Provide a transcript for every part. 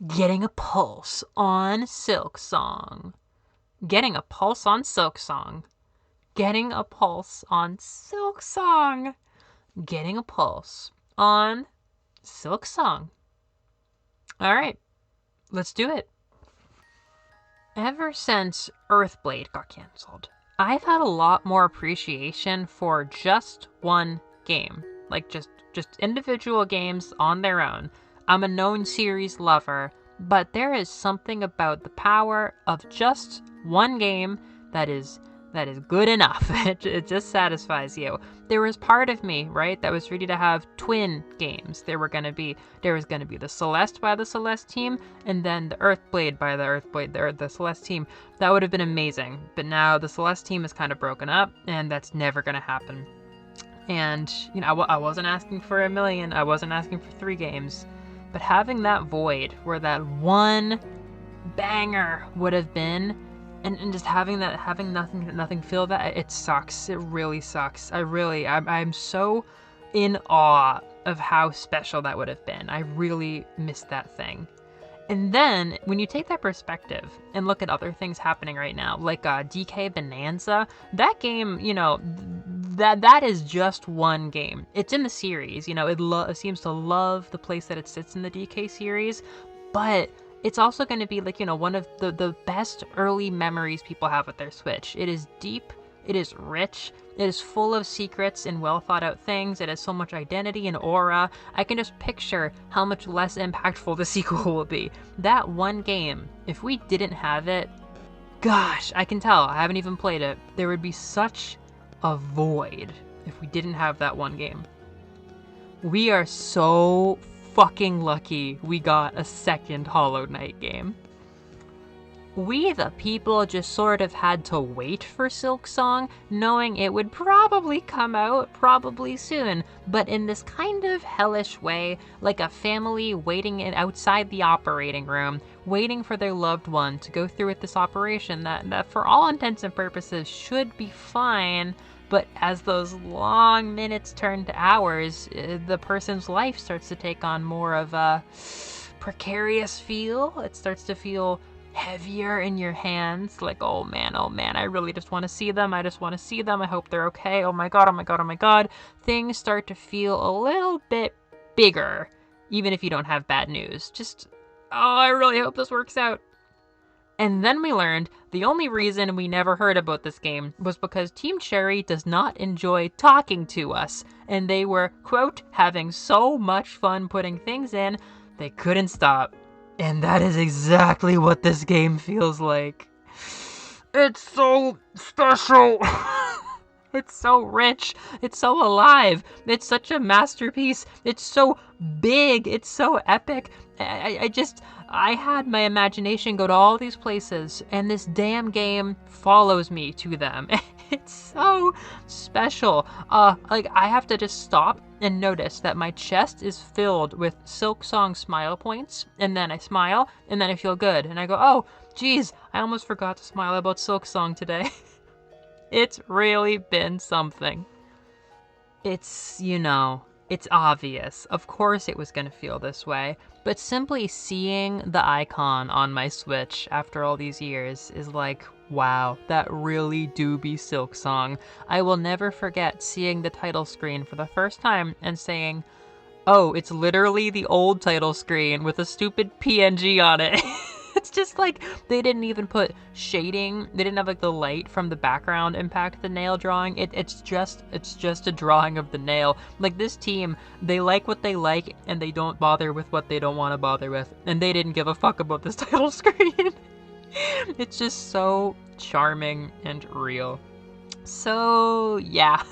Getting a pulse on Silksong. Getting a pulse on Silksong. Getting a pulse on Silksong. Getting a pulse on Silksong. All right, let's do it. Ever since Earthblade got canceled, I've had a lot more appreciation for just one game. Like just individual games on their own. I'm a known series lover, but there is something about the power of just one game that is good enough. It just satisfies you. There was part of me, right, that was ready to have twin games. There was gonna be the Celeste by the Celeste team, and then the Earthblade by the Earthblade, or the Celeste team. That would have been amazing. But now the Celeste team is kind of broken up, and that's never gonna happen. And I wasn't asking for a million. I wasn't asking for 3 games, but having that void where that one banger would have been. And just having nothing fill that, it sucks. It really sucks. I'm so in awe of how special that would have been. I really missed that thing. And then when you take that perspective and look at other things happening right now, like DK Bonanza, that game, that is just one game. It's in the series. It seems to love the place that it sits in the DK series, but it's also going to be one of the best early memories people have with their Switch. It is deep, it is rich, it is full of secrets and well thought out things. It has so much identity and aura. I can just picture how much less impactful the sequel will be. That one game, if we didn't have it, gosh, I can tell, I haven't even played it, there would be such a void if we didn't have that one game. We are so fucking lucky we got a second Hollow Knight game. We, the people, just sort of had to wait for Silksong, knowing it would probably come out probably soon, but in this kind of hellish way, like a family waiting outside the operating room, waiting for their loved one to go through with this operation that for all intents and purposes should be fine. But as those long minutes turn to hours, the person's life starts to take on more of a precarious feel. It starts to feel heavier in your hands. Like, oh man, I really just want to see them. I just want to see them. I hope they're okay. Oh my god, oh my god, oh my god. Things start to feel a little bit bigger, even if you don't have bad news. Just, oh, I really hope this works out. And then we learned the only reason we never heard about this game was because Team Cherry does not enjoy talking to us, and they were, quote, having so much fun putting things in, they couldn't stop. And that is exactly what this game feels like. It's so special. It's so rich. It's so alive. It's such a masterpiece. It's so big. It's so epic. I had my imagination go to all these places, and this damn game follows me to them. It's so special. I have to just stop and notice that my chest is filled with Silksong smile points, and then I smile, and then I feel good, and I go, oh, geez, I almost forgot to smile about Silksong today. It's really been something. It's, it's obvious. Of course it was going to feel this way. But simply seeing the icon on my Switch after all these years is like, wow, that really do be Silksong. I will never forget seeing the title screen for the first time and saying, oh, it's literally the old title screen with a stupid PNG on it. It's just like they didn't even put shading. They didn't have the light from the background impact the nail drawing. It's just a drawing of the nail. Like, this team, they like what they like and they don't bother with what they don't want to bother with. And they didn't give a fuck about this title screen. It's just so charming and real. So, yeah.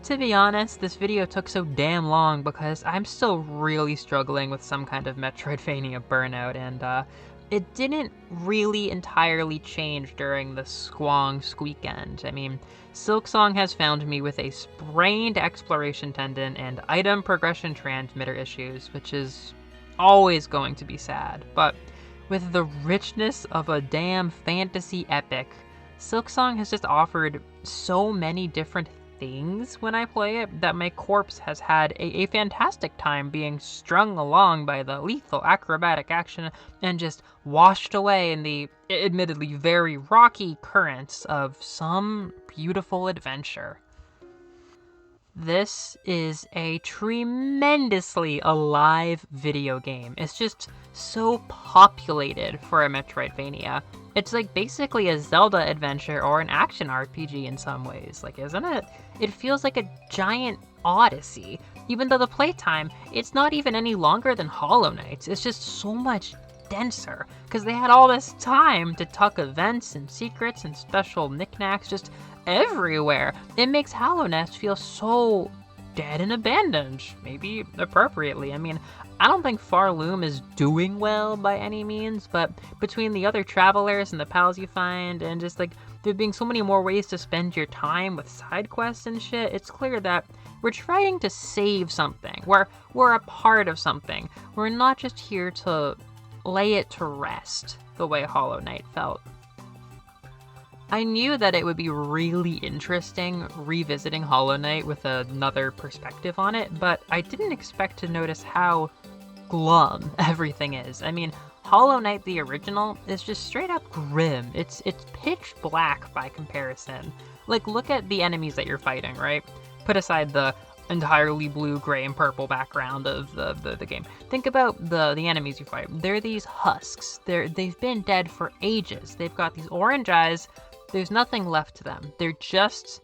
To be honest, this video took so damn long because I'm still really struggling with some kind of Metroidvania burnout, and it didn't really entirely change during the Squonks weekend. I mean, Silksong has found me with a sprained exploration tendon and item progression transmitter issues, which is always going to be sad, but with the richness of a damn fantasy epic, Silksong has just offered so many different things when I play it, that my corpse has had a fantastic time being strung along by the lethal acrobatic action and just washed away in the admittedly very rocky currents of some beautiful adventure. This is a tremendously alive video game. It's just so populated for a Metroidvania. It's like basically a Zelda adventure or an action RPG in some ways. Like, isn't it? It feels like a giant odyssey. Even though the playtime, it's not even any longer than Hollow Knight's. It's just so much denser because they had all this time to tuck events and secrets and special knickknacks just everywhere. It makes Hollow Knight feel so dead and abandoned, maybe appropriately. I mean, I don't think Farloom is doing well by any means, but between the other travelers and the pals you find, and just like there being so many more ways to spend your time with side quests and shit, it's clear that we're trying to save something. We're a part of something. We're not just here to lay it to rest the way Hollow Knight felt. I knew that it would be really interesting revisiting Hollow Knight with another perspective on it, but I didn't expect to notice how glum everything is. I mean, Hollow Knight the original is just straight up grim. It's pitch black by comparison. Like, look at the enemies that you're fighting, right? Put aside the entirely blue, gray, and purple background of the game. Think about the enemies you fight. They're these husks. They've been dead for ages. They've got these orange eyes. There's nothing left to them. They're just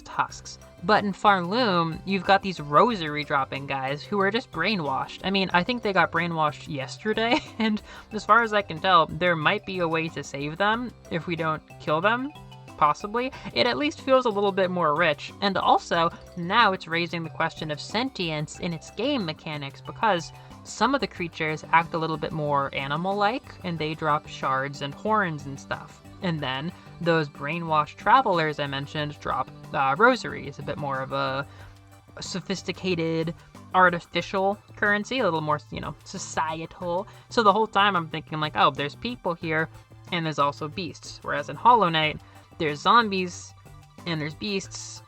husks. But in Farloom, you've got these rosary dropping guys who are just brainwashed. I mean, I think they got brainwashed yesterday, and as far as I can tell, there might be a way to save them if we don't kill them. Possibly. It at least feels a little bit more rich. And also, now it's raising the question of sentience in its game mechanics, because some of the creatures act a little bit more animal-like, and they drop shards and horns and stuff. And then those brainwashed travelers I mentioned drop rosaries, a bit more of a sophisticated, artificial currency, a little more, societal. So the whole time I'm thinking like, oh, there's people here, and there's also beasts. Whereas in Hollow Knight, there's zombies, and there's beasts,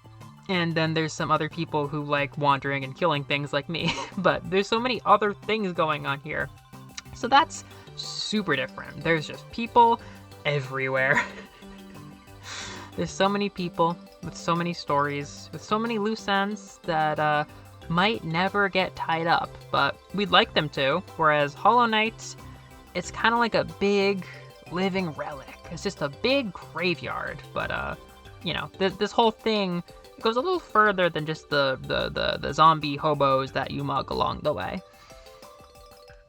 and then there's some other people who like wandering and killing things like me. But there's so many other things going on here. So that's super different. There's just people everywhere. There's so many people with so many stories, with so many loose ends that might never get tied up, but we'd like them to. Whereas Hollow Knight, it's kind of like a big living relic. It's just a big graveyard. But this whole thing goes a little further than just the zombie hobos that you mug along the way.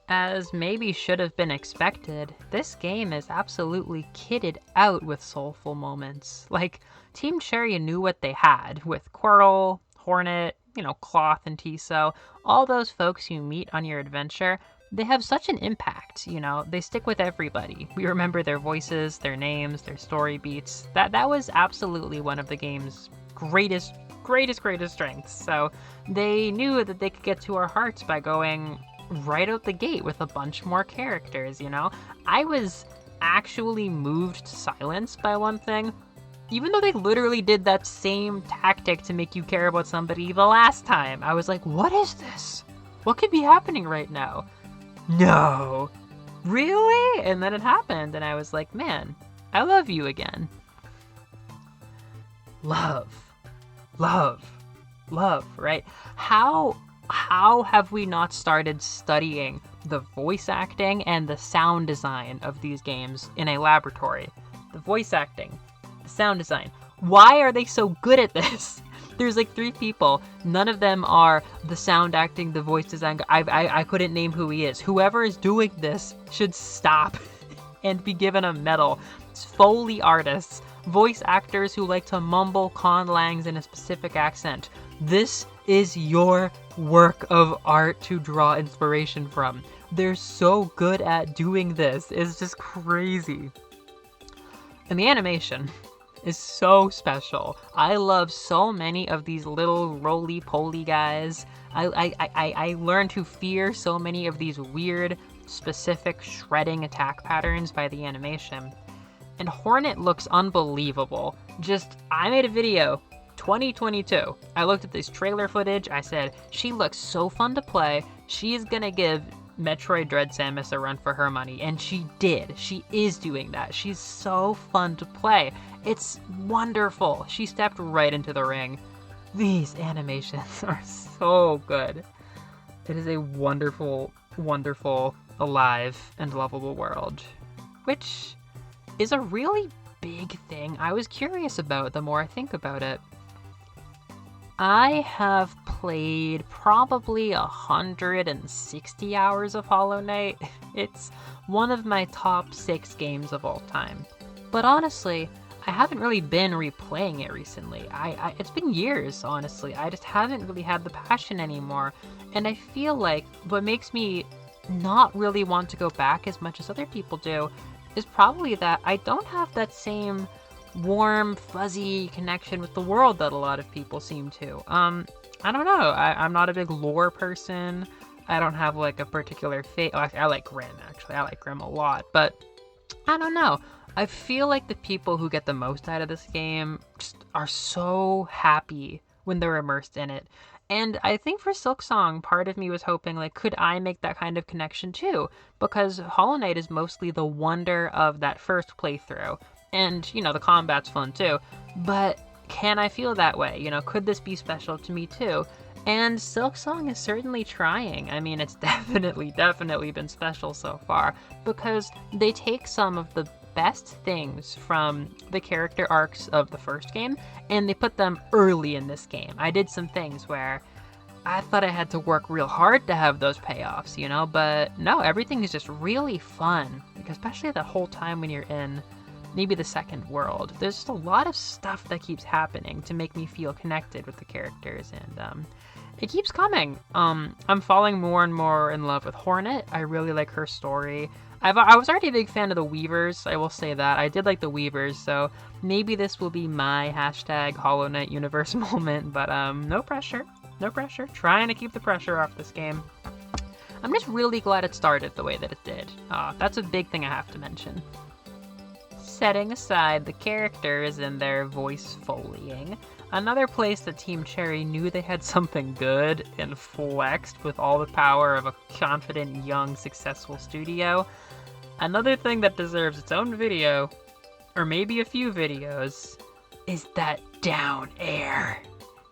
As maybe should have been expected, this game is absolutely kitted out with soulful moments. Like, Team Cherry knew what they had with Quirrell, Hornet, Cloth, and Tiso. All those folks you meet on your adventure, they have such an impact, they stick with everybody. We remember their voices, their names, their story beats. That was absolutely one of the game's greatest strengths. So they knew that they could get to our hearts by going right out the gate with a bunch more characters, I was actually moved to silence by one thing. Even though they literally did that same tactic to make you care about somebody the last time, I was like, what is this? What could be happening right now? No. Really? And then it happened, and I was like, man, I love you again. Love, right? How have we not started studying the voice acting and the sound design of these games in a laboratory? The voice acting, the sound design. Why are they so good at this? There's like 3 people. None of them are the sound acting, the voice design. I couldn't name who he is. Whoever is doing this should stop and be given a medal. It's Foley artists, voice actors who like to mumble conlangs in a specific accent. This is your work of art to draw inspiration from. They're so good at doing this. It's just crazy. And the animation is so special. I love so many of these little roly-poly guys. I learned to fear so many of these weird, specific shredding attack patterns by the animation. And Hornet looks unbelievable. I made a video 2022. I looked at this trailer footage. I said, she looks so fun to play. She is gonna give Metroid Dread Samus a run for her money, and she did. She is doing that. She's so fun to play. It's wonderful. She stepped right into the ring. These animations are so good. It is a wonderful, wonderful, alive, and lovable world, which is a really big thing I was curious about the more I think about it. I have played probably 160 hours of Hollow Knight. It's one of my top 6 games of all time. But honestly, I haven't really been replaying it recently. It's been years, honestly. I just haven't really had the passion anymore. And I feel like what makes me not really want to go back as much as other people do is probably that I don't have that same warm, fuzzy connection with the world that a lot of people seem to. I don't know. I'm not a big lore person. I don't have like a particular I like Grimm, actually. I like Grimm a lot, but I don't know. I feel like the people who get the most out of this game just are so happy when they're immersed in it. And I think for Silksong, part of me was hoping, like, could I make that kind of connection too? Because Hollow Knight is mostly the wonder of that first playthrough. And, you know, the combat's fun too. But can I feel that way? You know, could this be special to me too? And Silksong is certainly trying. I mean, it's definitely been special so far. Because they take some of the best things from the character arcs of the first game, and they put them early in this game. I did some things where I thought I had to work real hard to have those payoffs, you know, but no, everything is just really fun, especially the whole time when you're in maybe the second world. There's just a lot of stuff that keeps happening to make me feel connected with the characters, and it keeps coming. I'm falling more and more in love with Hornet. I really like her story. I was already a big fan of the Weavers, I will say that. I did like the Weavers, so maybe this will be my hashtag Hollow Knight universe moment, but no pressure. No pressure. Trying to keep the pressure off this game. I'm just really glad it started the way that it did. That's a big thing I have to mention. Setting aside the characters and their voice foleying, another place that Team Cherry knew they had something good and flexed with all the power of a confident, young, successful studio. Another thing that deserves its own video, or maybe a few videos, is that down air.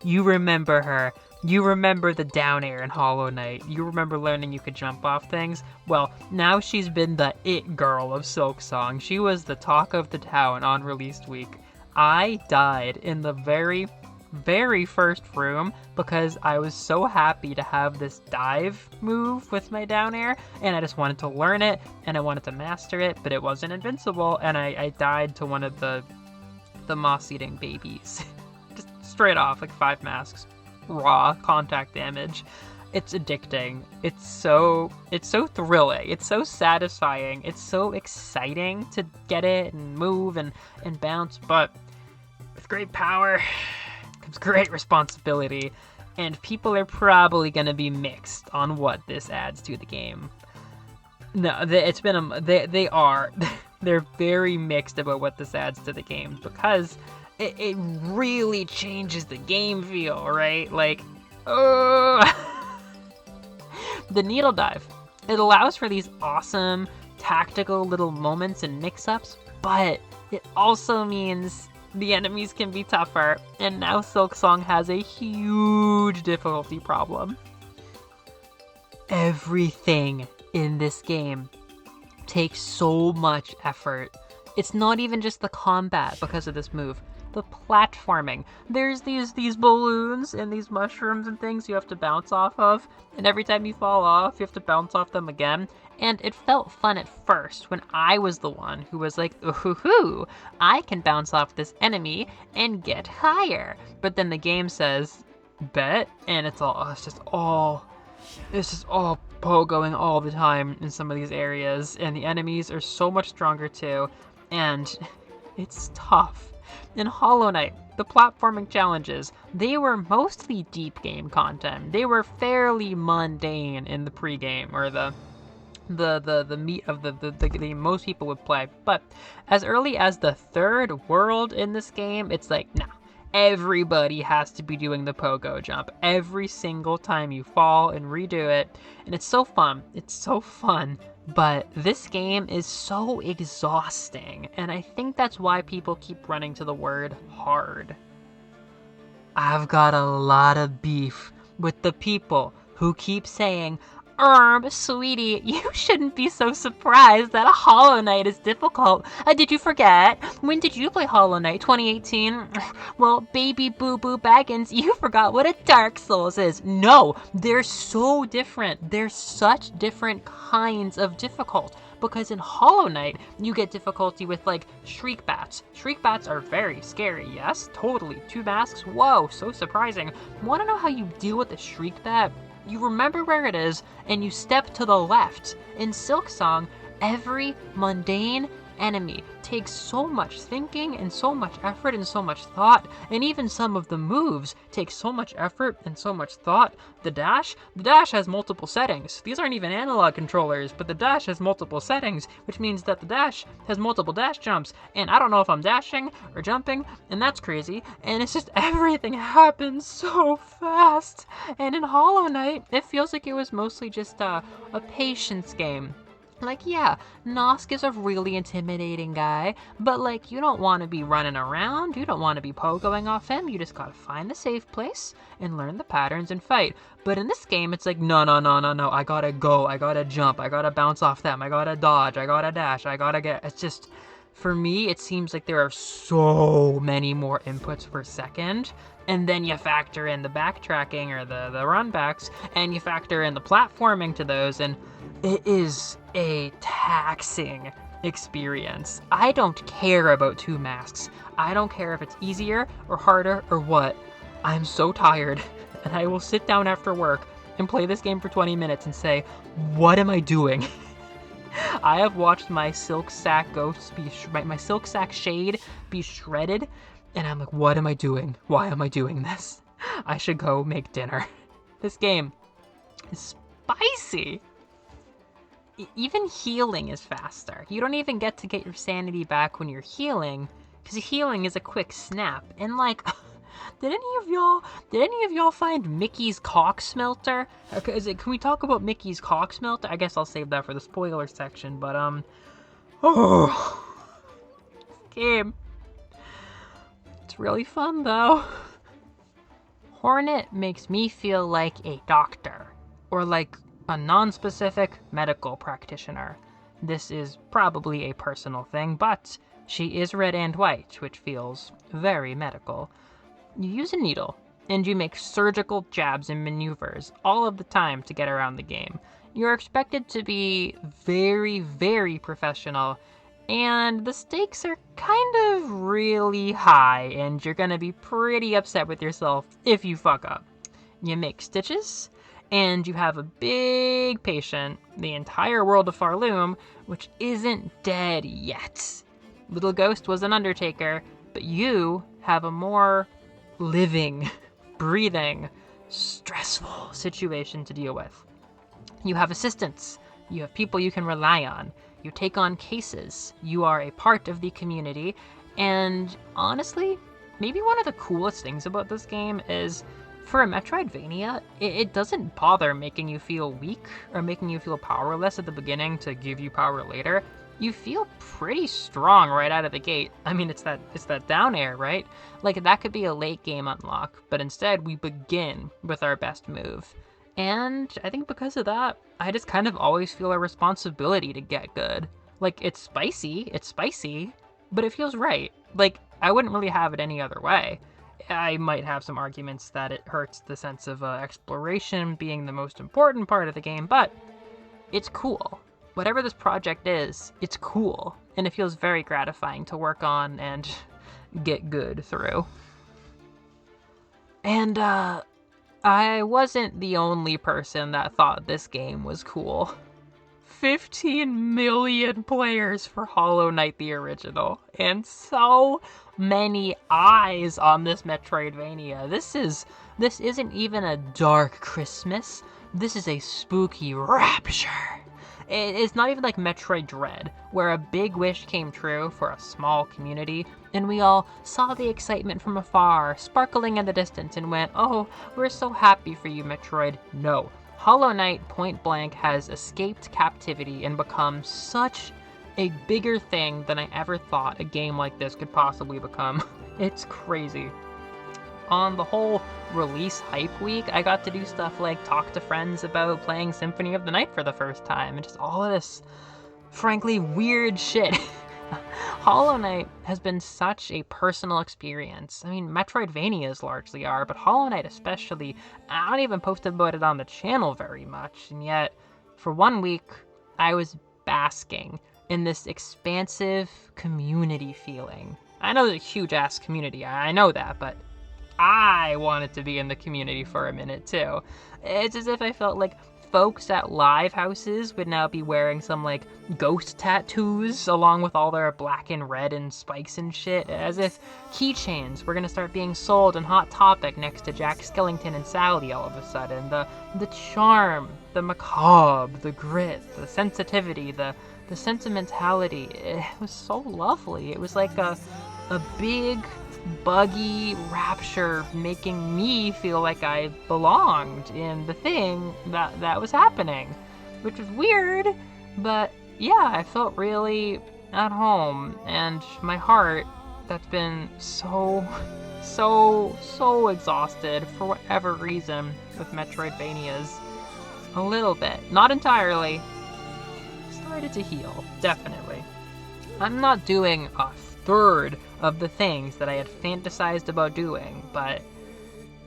You remember her. You remember the down air in Hollow Knight. You remember learning you could jump off things. Well, now she's been the it girl of Silksong. She was the talk of the town on release week. I died in the very first room because I was so happy to have this dive move with my down air, and I just wanted to learn it, and I wanted to master it, but it wasn't invincible, and I died to one of the moss-eating babies. Just straight off, like 5 masks. Raw contact damage. It's addicting. It's so thrilling. It's so satisfying. It's so exciting to get it and move and bounce, but with great power comes great responsibility, and people are probably going to be mixed on what this adds to the game. No, they are. They're very mixed about what this adds to the game, because it really changes the game feel, right? Like, the needle dive. It allows for these awesome tactical little moments and mix-ups, but it also means the enemies can be tougher, and now Silksong has a huge difficulty problem. Everything in this game takes so much effort. It's not even just the combat because of this move. The platforming. There's these balloons and these mushrooms and things you have to bounce off of, and every time you fall off, you have to bounce off them again. And it felt fun at first when I was the one who was like, ooh, I can bounce off this enemy and get higher. But then the game says, bet, and it's just all pogoing all the time in some of these areas, and the enemies are so much stronger too, and it's tough. In Hollow Knight, the platforming challenges, they were mostly deep game content. They were fairly mundane in the pre-game, or the meat of the game most people would play. But as early as the third world in this game, it's like, nah, everybody has to be doing the pogo jump every single time you fall and redo it. And it's so fun. It's so fun. But this game is so exhausting. And I think that's why people keep running to the word hard. I've got a lot of beef with the people who keep saying, sweetie, you shouldn't be so surprised that a Hollow Knight is difficult. Did you forget? When did you play Hollow Knight? 2018? Well, baby boo-boo Baggins, you forgot what a Dark Souls is. No, they're so different. They're such different kinds of difficult. Because in Hollow Knight, you get difficulty with, like, Shriek Bats. Shriek Bats are very scary, yes? Totally. 2 masks? Whoa, so surprising. Want to know how you deal with a Shriek Bat? You remember where it is, and you step to the left. In Silksong, every mundane enemy takes so much thinking and so much effort and so much thought, and even some of the moves take so much effort and so much thought. The dash has multiple settings. These aren't even analog controllers, but the dash has multiple settings, which means that the dash has multiple dash jumps, and I don't know if I'm dashing or jumping, and that's crazy, and it's just everything happens so fast. And in Hollow Knight, it feels like it was mostly just a patience game. Like, yeah, Nosk is a really intimidating guy, but, like, you don't want to be running around, you don't want to be pogoing off him, you just gotta find the safe place and learn the patterns and fight. But in this game, it's like, no, I gotta go, I gotta jump, I gotta bounce off them, I gotta dodge, I gotta dash, I gotta get... It's just... For me, it seems like there are so many more inputs per second, and then you factor in the backtracking or the run backs, and you factor in the platforming to those, and it is a taxing experience. I don't care about 2 masks. I don't care if it's easier or harder or what. I'm so tired, and I will sit down after work and play this game for 20 minutes and say, what am I doing? I have watched my silk sack ghosts my silk sack shade be shredded, and I'm like, what am I doing? Why am I doing this? I should go make dinner. This game is spicy. Even healing is faster. You don't even get to get your sanity back when you're healing, because healing is a quick snap. And like, did any of y'all find Mickey's cock smelter? Can we talk about Mickey's cock smelter? I guess I'll save that for the spoiler section, but game. It's really fun though. Hornet makes me feel like a doctor, or like a non-specific medical practitioner. This is probably a personal thing, but she is red and white, which feels very medical. You use a needle, and you make surgical jabs and maneuvers all of the time to get around the game. You're expected to be very, very professional, and the stakes are kind of really high, and you're gonna be pretty upset with yourself if you fuck up. You make stitches, and you have a big patient, the entire world of Farloom, which isn't dead yet. Little Ghost was an undertaker, but you have a more living, breathing, stressful situation to deal with. You have assistants. You have people you can rely on. You take on cases. You are a part of the community. And honestly, maybe one of the coolest things about this game is, for a Metroidvania, it doesn't bother making you feel weak or making you feel powerless at the beginning to give you power later. You feel pretty strong right out of the gate. I mean, it's that down air, right? Like, that could be a late game unlock, but instead we begin with our best move. And I think because of that, I just kind of always feel a responsibility to get good. Like, it's spicy, but it feels right. Like, I wouldn't really have it any other way. I might have some arguments that it hurts the sense of exploration being the most important part of the game, but it's cool. Whatever this project is, it's cool, and it feels very gratifying to work on and get good through. And I wasn't the only person that thought this game was cool. 15 million players for Hollow Knight the original, and so many eyes on this Metroidvania. This isn't even a dark Christmas. This is a spooky rapture. It's not even like Metroid Dread, where a big wish came true for a small community. And we all saw the excitement from afar, sparkling in the distance, and went, "Oh, we're so happy for you, Metroid." No. Hollow Knight point blank has escaped captivity and become such a bigger thing than I ever thought a game like this could possibly become. It's crazy. On the whole release hype week, I got to do stuff like talk to friends about playing Symphony of the Night for the first time, and just all of this, frankly, weird shit. Hollow Knight has been such a personal experience. I mean, Metroidvanias largely are, but Hollow Knight especially. I don't even post about it on the channel very much, and yet, for 1 week, I was basking in this expansive community feeling. I know there's a huge-ass community, I know that, but I wanted to be in the community for a minute, too. It's as if I felt like folks at live houses would now be wearing some, like, ghost tattoos along with all their black and red and spikes and shit, as if keychains were gonna start being sold in Hot Topic next to Jack Skellington and Sally all of a sudden. The charm, the macabre, the grit, the sensitivity, the sentimentality, it was so lovely. It was like a big, buggy rapture making me feel like I belonged in the thing that was happening, which was weird, but yeah, I felt really at home, and my heart, that's been so exhausted for whatever reason with Metroidvanias, a little bit, not entirely, started to heal, definitely. I'm not doing a third of the things that I had fantasized about doing, but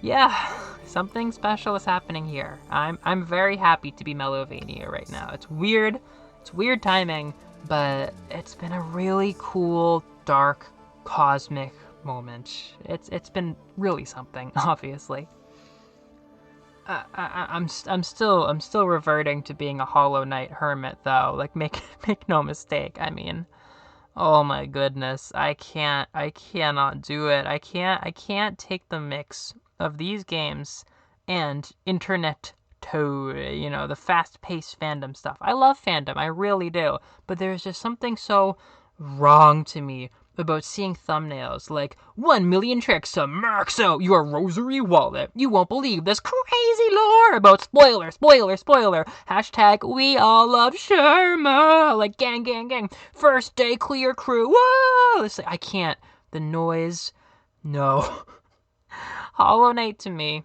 yeah, something special is happening here. I'm very happy to be Melovania right now. It's weird timing, but it's been a really cool, dark, cosmic moment. It's been really something, obviously. I'm still reverting to being a Hollow Knight hermit though. Like, make no mistake. I mean, oh my goodness, I cannot do it. I can't take the mix of these games and internet the fast-paced fandom stuff. I love fandom, I really do, but there's just something so wrong to me about seeing thumbnails like 1 million tricks to max out your rosary wallet. You won't believe this crazy lore about spoiler. Hashtag we all love Sherma. Like gang. First day clear crew. Whoa! It's like, I can't. The noise. No. Hollow Knight to me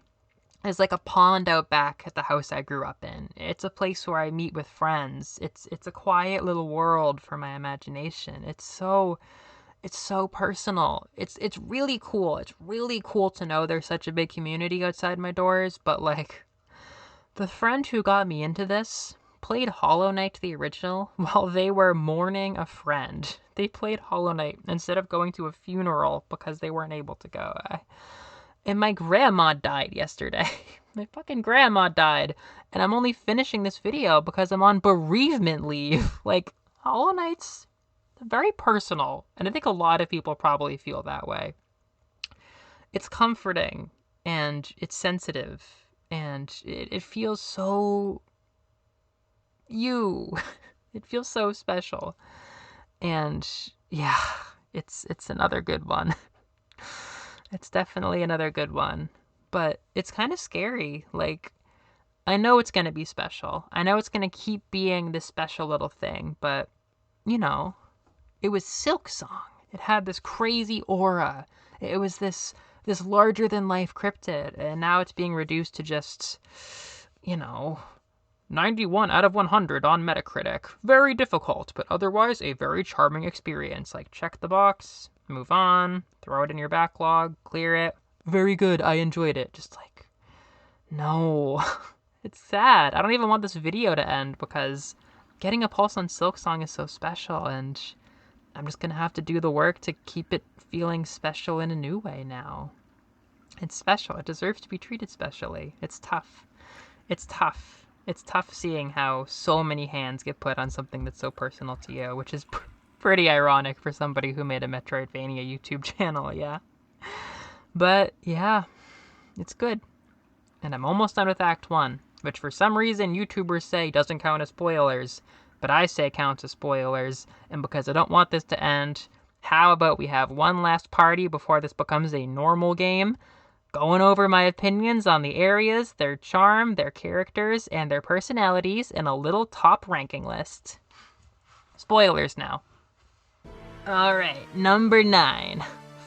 is like a pond out back at the house I grew up in. It's a place where I meet with friends. It's a quiet little world for my imagination. It's so personal. It's really cool. It's really cool to know there's such a big community outside my doors, but like, the friend who got me into this played Hollow Knight the original while they were mourning a friend. They played Hollow Knight instead of going to a funeral because they weren't able to go. And my grandma died yesterday. My fucking grandma died. And I'm only finishing this video because I'm on bereavement leave. Like, Hollow Knight's very personal, and I think a lot of people probably feel that way. It's comforting, and it's sensitive, and it feels so you. It feels so special. And yeah, it's another good one. It's definitely another good one. But it's kind of scary. Like, I know it's going to be special. I know it's going to keep being this special little thing, but, it was Silksong. It had this crazy aura. It was this larger-than-life cryptid, and now it's being reduced to just, 91 out of 100 on Metacritic. Very difficult, but otherwise a very charming experience. Like, check the box, move on, throw it in your backlog, clear it. Very good, I enjoyed it. Just like, no. It's sad. I don't even want this video to end because getting a pulse on Silksong is so special, and I'm just going to have to do the work to keep it feeling special in a new way now. It's special. It deserves to be treated specially. It's tough. It's tough seeing how so many hands get put on something that's so personal to you, which is pretty ironic for somebody who made a Metroidvania YouTube channel, yeah. But, yeah, it's good. And I'm almost done with Act 1, which for some reason YouTubers say doesn't count as spoilers, but I say counts as spoilers, and because I don't want this to end How about we have one last party before this becomes a normal game? Going over my opinions on the areas, their charm, their characters, and their personalities in a little top ranking list. Spoilers now. Alright, number 9.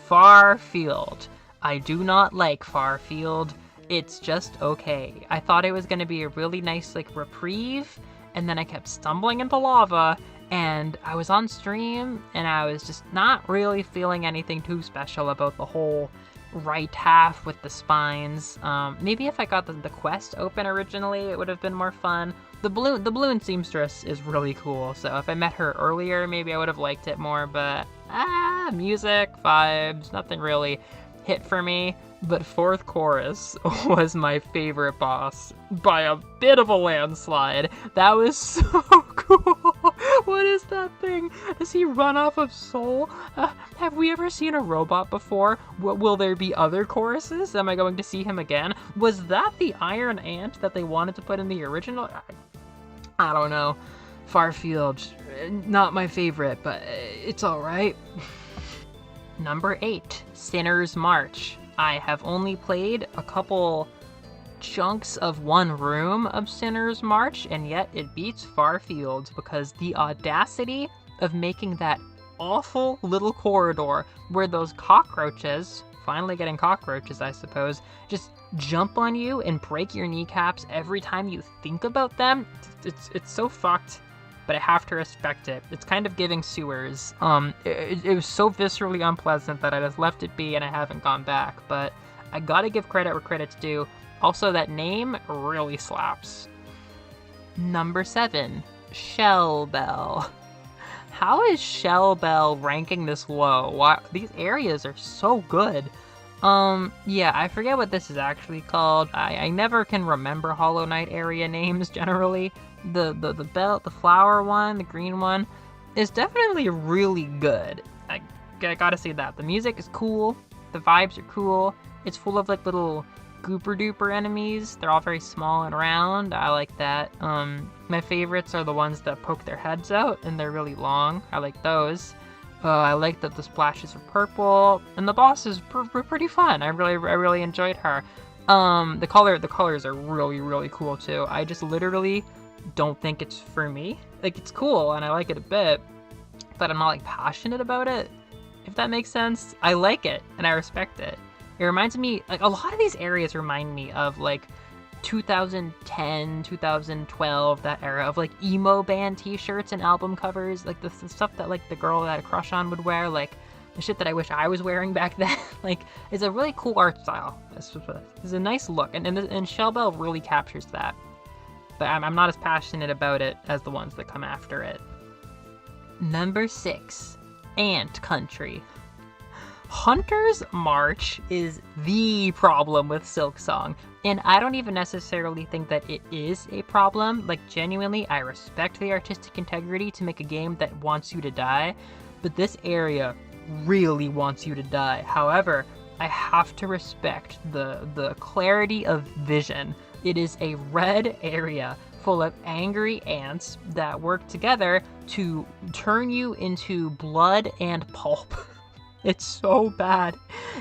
Farfield. I do not like Farfield. It's just okay. I thought it was going to be a really nice reprieve, and then I kept stumbling into lava, and I was on stream, and I was just not really feeling anything too special about the whole right half with the spines. Maybe if I got the quest open originally, it would have been more fun. The balloon seamstress is really cool, so if I met her earlier, maybe I would have liked it more, but music, vibes, nothing really hit for me. But fourth chorus was my favorite boss by a bit of a landslide. That was so cool. What is that thing? Does he run off of soul? Have we ever seen a robot before? Will there be other choruses? Am I going to see him again? Was that the Iron Ant that they wanted to put in the original? I don't know. Farfield, not my favorite, but it's alright. Number 8, Sinner's March. I have only played a couple chunks of one room of Sinner's March, and yet it beats Farfield because the audacity of making that awful little corridor where those cockroaches, finally getting cockroaches I suppose, just jump on you and break your kneecaps every time you think about them. It's so fucked, but I have to respect it. It's kind of giving sewers. It was so viscerally unpleasant that I just left it be and I haven't gone back, but I gotta give credit where credit's due. Also, that name really slaps. Number 7, Shell Bell. How is Shell Bell ranking this low? Wow, these areas are so good. Yeah, I forget what this is actually called. I never can remember Hollow Knight area names generally. The flower one, the green one, is definitely really good. I gotta say that. The music is cool, the vibes are cool, it's full of little gooper duper enemies. They're all very small and round. I like that. My favorites are the ones that poke their heads out and they're really long. I like those. I like that the splashes are purple, and the boss is pretty fun. I really enjoyed her. The colors are really cool too. I just literally don't think it's for me. It's cool and I like it a bit, but I'm not passionate about it, if that makes sense. I like it and I respect it. It reminds me, a lot of these areas remind me of 2010, 2012, that era of emo band t-shirts and album covers, the stuff that the girl that I had a crush on would wear, the shit that I wish I was wearing back then. It's a really cool art style. It's a nice look, and Shell Bell really captures that. But I'm not as passionate about it as the ones that come after it. Number 6, Ant Country. Hunter's March is the problem with Silksong, and I don't even necessarily think that it is a problem. Genuinely, I respect the artistic integrity to make a game that wants you to die, but this area really wants you to die. However, I have to respect the clarity of vision. It is a red area full of angry ants that work together to turn you into blood and pulp. It's so bad,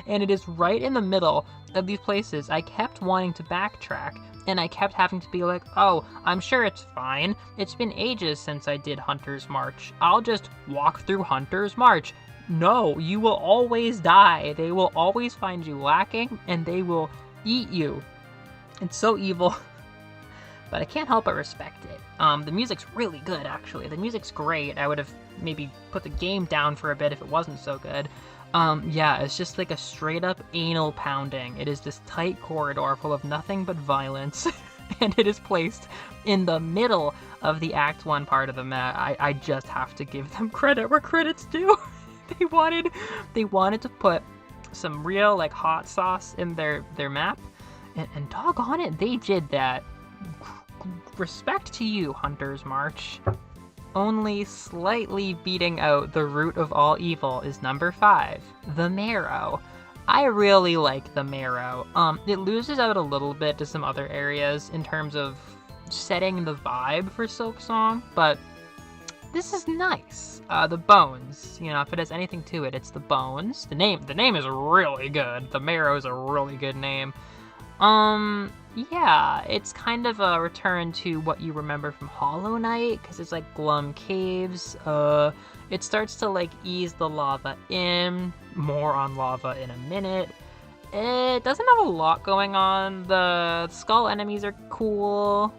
and it is right in the middle of these places. I kept wanting to backtrack, and I kept having to be oh, I'm sure it's fine. It's been ages since I did Hunter's March. I'll just walk through Hunter's March. No, you will always die. They will always find you lacking, and they will eat you. It's so evil, but I can't help but respect it. The music's really good, actually. The music's great. I would have maybe put the game down for a bit if it wasn't so good. Yeah, it's just a straight up anal pounding. It is this tight corridor full of nothing but violence, and it is placed in the middle of the Act 1 part of the map. I just have to give them credit where credit's due. They wanted to put some real hot sauce in their map, and doggone it, they did that. Respect to you, Hunter's March. Only slightly beating out the root of all evil is number 5, the Marrow. I really like the Marrow. It loses out a little bit to some other areas in terms of setting the vibe for Silksong, but this is nice. The bones, you know, if it has anything to it, it's the bones. The name is really good. The Marrow is a really good name. Yeah, it's kind of a return to what you remember from Hollow Knight, because it's like Glum Caves. It starts to like ease the lava in. More on lava in a minute. It doesn't have a lot going on. The skull enemies are cool.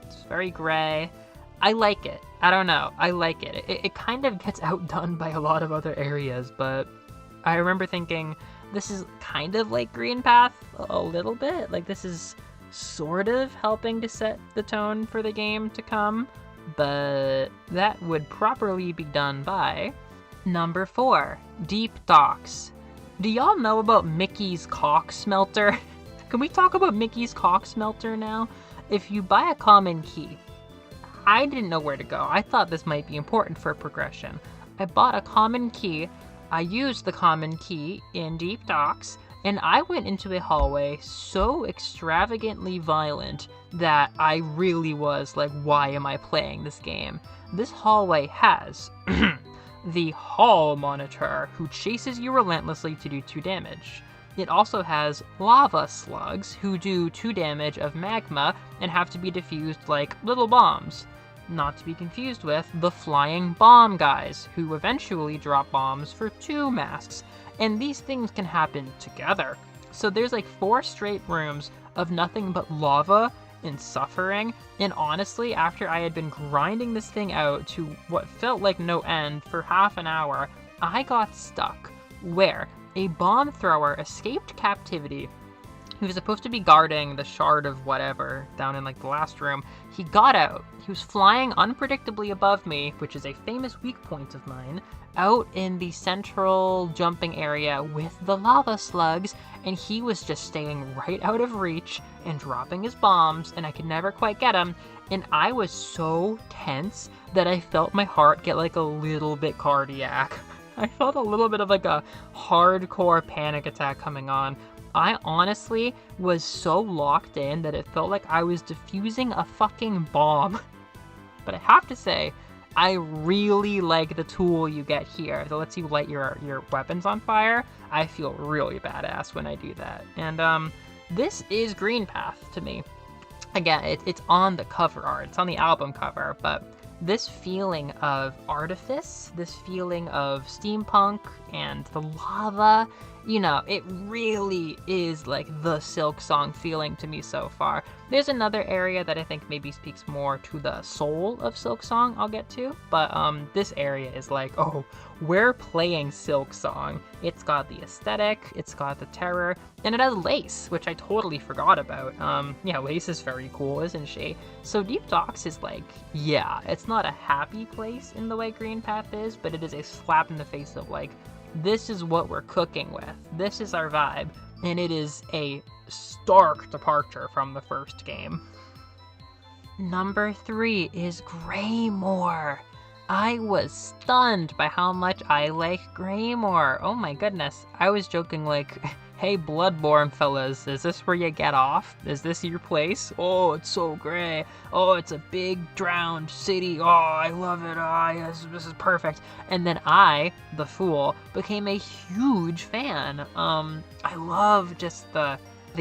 It's very gray. I like it. I don't know. I like it. It kind of gets outdone by a lot of other areas, but I remember thinking this is kind of like Green Path a little bit. Like, this is sort of helping to set the tone for the game to come, but that would properly be done by number 4, Deep Docks. Do y'all know about Mickey's Cock Smelter? Can we talk about Mickey's Cock Smelter now? If you buy a common key, I didn't know where to go. I thought this might be important for progression. I bought a common key. I used the common key in Deep Docks, and I went into a hallway so extravagantly violent that I really was like, why am I playing this game? This hallway has the Hall Monitor, who chases you relentlessly to do 2 damage. It also has lava slugs, who do 2 damage of magma and have to be diffused like little bombs. Not to be confused with the flying bomb guys, who eventually drop bombs for 2 masks. And these things can happen together. So there's like 4 straight rooms of nothing but lava and suffering, and honestly, after I had been grinding this thing out to what felt like no end for half an hour, I got stuck where a bomb thrower escaped captivity. He was supposed to be guarding the shard of whatever down in like the last room. He got out. He was flying unpredictably above me, which is a famous weak point of mine, out in the central jumping area with the lava slugs, and he was just staying right out of reach and dropping his bombs, and I could never quite get him. And I was so tense that I felt my heart get like a little bit cardiac. I felt a little bit of like a hardcore panic attack coming on. I honestly was so locked in that it felt like I was defusing a fucking bomb. But I have to say, I really like the tool you get here that lets you light your weapons on fire. I feel really badass when I do that. And this is Green Path to me. Again, it's on the cover art. It's on the album cover, but this feeling of artifice, this feeling of steampunk and the lava, you know, it really is like the Silksong feeling to me so far. There's another area that I think maybe speaks more to the soul of Silksong I'll get to, but this area is like, oh, we're playing Silksong. It's got the aesthetic, it's got the terror, and it has Lace, which I totally forgot about. Yeah, Lace is very cool, isn't she? So Deep Docks is like, yeah, it's not a happy place in the way Green Path is, but it is a slap in the face of like, this is what we're cooking with. This is our vibe. And it is a stark departure from the first game. Number 3 is Greymore. I was stunned by how much I like Greymore. Oh my goodness. I was joking like, hey Bloodborne fellas, is this where you get off? Is this your place? Oh, it's so gray. Oh, it's a big drowned city. Oh, I love it. Oh, yes, this is perfect. And then I, the fool, became a huge fan. I love just the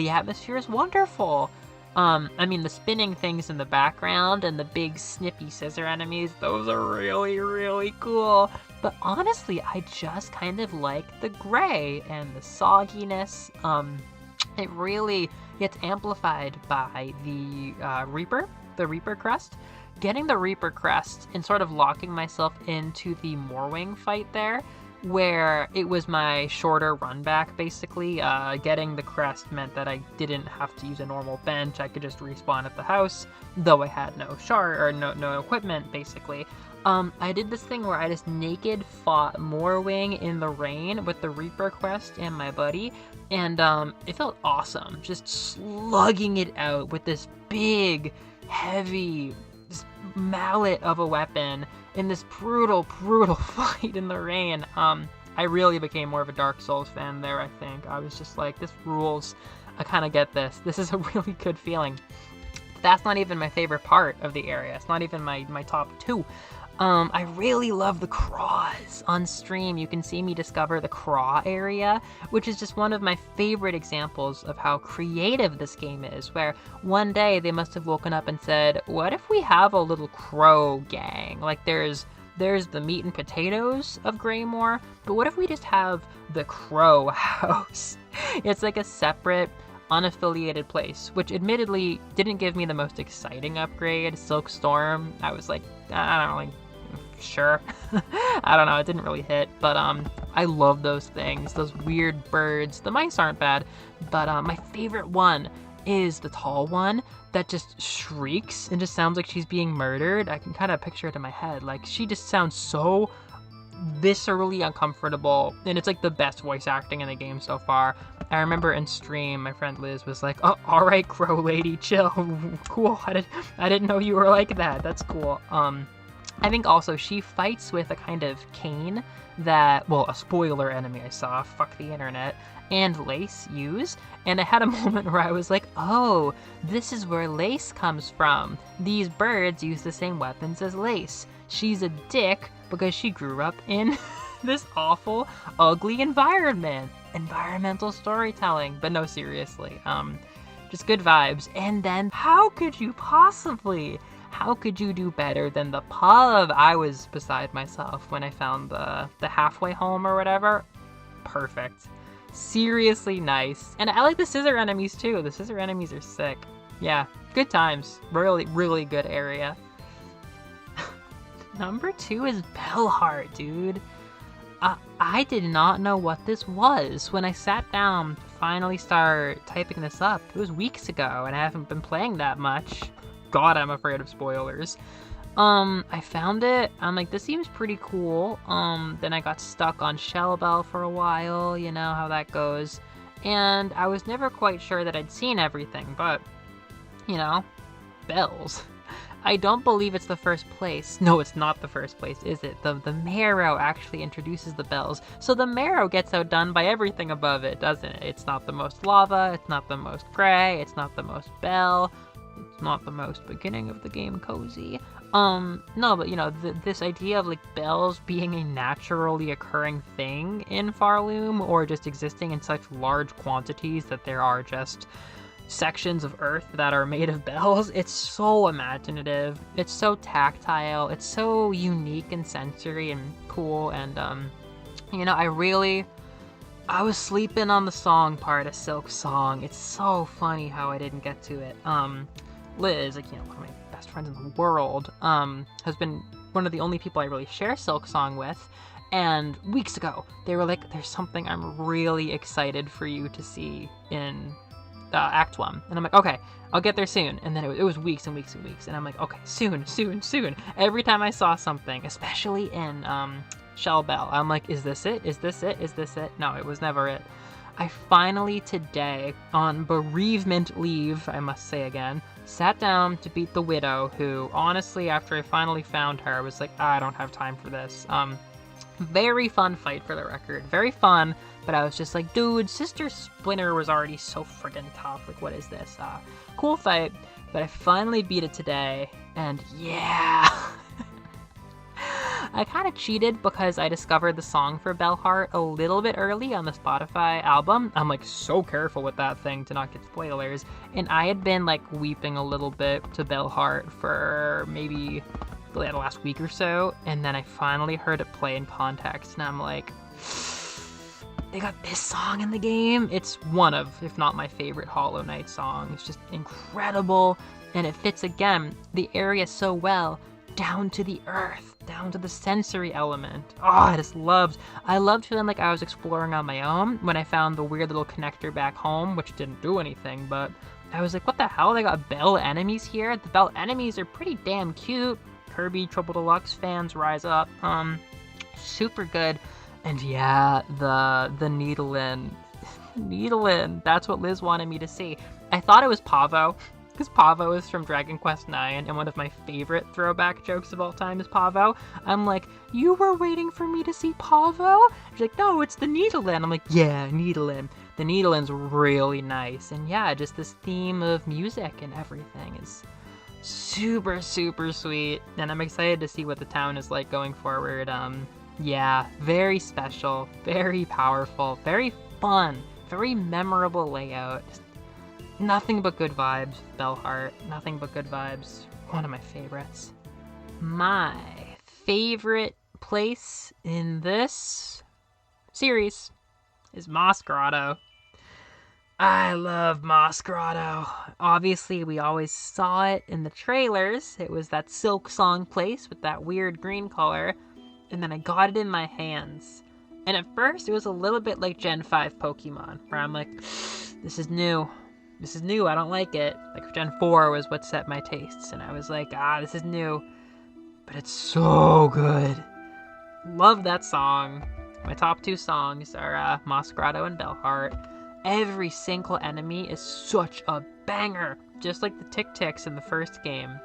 atmosphere is wonderful. I mean, the spinning things in the background and the big snippy scissor enemies, those are really, really cool. But honestly, I just kind of like the gray and the sogginess. It really gets amplified by the Reaper crest. Getting the Reaper crest and sort of locking myself into the Morwing fight there, where it was my shorter run back, basically. Getting the crest meant that I didn't have to use a normal bench. I could just respawn at the house, though I had no shard or no equipment, basically. I did this thing where I just naked fought Morwing in the rain with the Reaper quest and my buddy, and it felt awesome, just slugging it out with this big, heavy mallet of a weapon in this brutal fight in the rain. I really became more of a Dark Souls fan there, I think. I was just like, this rules. I kind of get this. This is a really good feeling. That's not even my favorite part of the area. It's not even my top 2. I really love the craws. On stream, you can see me discover the craw area, which is just one of my favorite examples of how creative this game is, where one day they must have woken up and said, what if we have a little crow gang? Like there's the meat and potatoes of Greymore, but what if we just have the crow house? It's like a separate, unaffiliated place, which admittedly didn't give me the most exciting upgrade. Silkstorm, I was like, I don't know, sure. I don't know, it didn't really hit, but I love those things, those weird birds. The mice aren't bad, but my favorite one is the tall one that just shrieks and just sounds like she's being murdered. I can kind of picture it in my head. Like, she just sounds so viscerally uncomfortable, and it's like the best voice acting in the game so far. I remember in stream, my friend Liz was like, oh, all right, crow lady, chill. Cool, I didn't know you were like that. That's cool. I think also she fights with a kind of cane that, well, a spoiler enemy I saw, fuck the internet, and Lace use. And I had a moment where I was like, oh, this is where Lace comes from. These birds use the same weapons as Lace. She's a dick because she grew up in this awful, ugly environment. Environmental storytelling. But no, seriously. Just good vibes. And then, how could you do better than the pub? I was beside myself when I found the halfway home or whatever. Perfect. Seriously nice. And I like the scissor enemies too. The scissor enemies are sick. Yeah, good times. Really, really good area. Number 2 is Bellheart, dude. I did not know what this was when I sat down to finally start typing this up. It was weeks ago, and I haven't been playing that much. God, I'm afraid of spoilers. I found it. I'm like, this seems pretty cool. Then I got stuck on Shellbell for a while. You know how that goes. And I was never quite sure that I'd seen everything, but, you know, bells. I don't believe it's the first place. No, it's not the first place, is it? The marrow actually introduces the bells. So the marrow gets outdone by everything above it, doesn't it? It's not the most lava, it's not the most gray, it's not the most bell, it's not the most beginning of the game cozy. No, but you know, this idea of like bells being a naturally occurring thing in Farloom, or just existing in such large quantities that there are just sections of Earth that are made of bells. It's so imaginative. It's so tactile. It's so unique and sensory and cool. And, you know, I was sleeping on the song part of Silksong. It's so funny how I didn't get to it. Liz, like, you know, one of my best friends in the world, has been one of the only people I really share Silksong with. And weeks ago, they were like, there's something I'm really excited for you to see in Act 1. And I'm like, okay, I'll get there soon. And then it was weeks and weeks and weeks. And I'm like, okay, soon. Every time I saw something, especially in Shellbell, I'm like, is this it? Is this it? Is this it? No, it was never it. I finally today, on bereavement leave, I must say again, sat down to beat the Widow, who honestly, after I finally found her, I was like, I don't have time for this. Very fun fight, for the record. Very fun. But I was just like, dude, Sister Splinter was already so friggin' tough. Like, what is this? Cool fight. But I finally beat it today. And yeah. I kind of cheated because I discovered the song for Bellheart a little bit early on the Spotify album. I'm like so careful with that thing to not get spoilers. And I had been like weeping a little bit to Bellheart for maybe the last week or so. And then I finally heard it play in context. And I'm like, they got this song in the game. It's one of, if not my favorite Hollow Knight song. It's just incredible, and it fits again the area so well, down to the earth, down to the sensory element. Oh, I loved feeling like I was exploring on my own when I found the weird little connector back home, which didn't do anything, but I was like, what the hell? They got bell enemies here? The bell enemies are pretty damn cute. Kirby Triple Deluxe fans rise up. Super good. And yeah, the Needlin, that's what Liz wanted me to see. I thought it was Pavo, because Pavo is from Dragon Quest IX, and one of my favorite throwback jokes of all time is Pavo. I'm like, you were waiting for me to see Pavo? She's like, no, it's the Needlin. I'm like, yeah, Needlin. The Needlin's really nice. And yeah, just this theme of music and everything is Super, super sweet. And I'm excited to see what the town is like going forward. Yeah, very special, very powerful, very fun, very memorable layout. Just nothing but good vibes, Bellheart. Nothing but good vibes. One of my favorites. My favorite place in this series is Moss Grotto. I love Moss Grotto. Obviously, we always saw it in the trailers. It was that Silksong place with that weird green color. And then I got it in my hands. And at first, it was a little bit like Gen 5 Pokemon, where I'm like, this is new. This is new. I don't like it. Like Gen 4 was what set my tastes. And I was like, this is new. But it's so good. Love that song. My top 2 songs are Moss Grotto and Bellheart. Every single enemy is such a banger, just like the Tic-Tics in the first game.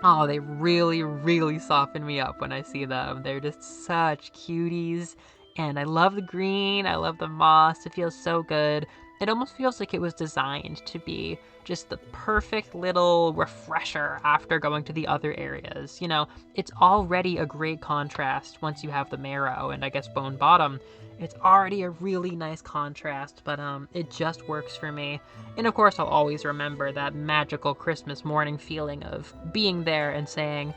Oh, they really, really soften me up when I see them. They're just such cuties. And I love the green. I love the moss. It feels so good. It almost feels like it was designed to be just the perfect little refresher after going to the other areas. You know, it's already a great contrast once you have the Marrow and I guess Bone Bottom. It's already a really nice contrast, but it just works for me. And of course, I'll always remember that magical Christmas morning feeling of being there and saying,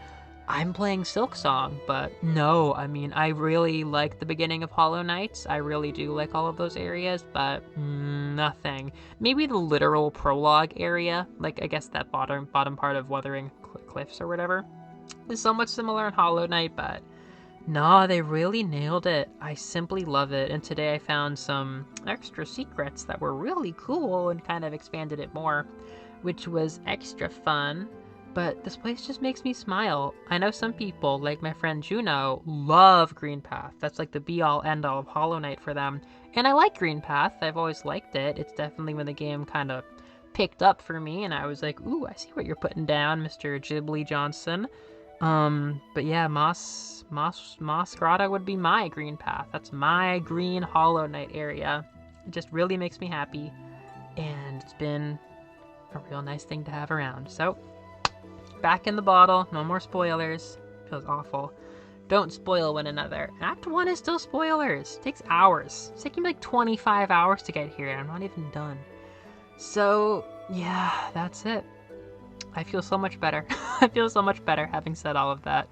I'm playing Silksong, but no, I mean, I really like the beginning of Hollow Knight. I really do like all of those areas, but nothing. Maybe the literal prologue area, like I guess that bottom part of Wuthering Cliffs or whatever, is somewhat similar in Hollow Knight, but no, they really nailed it. I simply love it. And today I found some extra secrets that were really cool and kind of expanded it more, which was extra fun. But this place just makes me smile. I know some people, like my friend Juno, love Green Path. That's like the be-all, end-all of Hollow Knight for them. And I like Green Path. I've always liked it. It's definitely when the game kind of picked up for me, and I was like, ooh, I see what you're putting down, Mr. Ghibli Johnson. But yeah, Moss Grotto would be my Green Path. That's my green Hollow Knight area. It just really makes me happy, and it's been a real nice thing to have around. So, back in the bottle. No more spoilers. Feels awful. Don't spoil one another. Act 1 is still spoilers. It takes hours. It's taking me like 25 hours to get here, and I'm not even done. So, yeah, that's it. I feel so much better. I feel so much better having said all of that.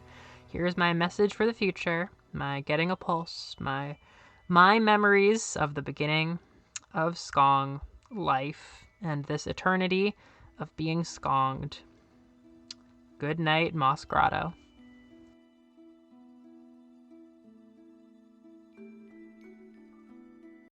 Here's my message for the future. My getting a pulse. My memories of the beginning of Skong life and this eternity of being skonged. Good night, Moss Grotto.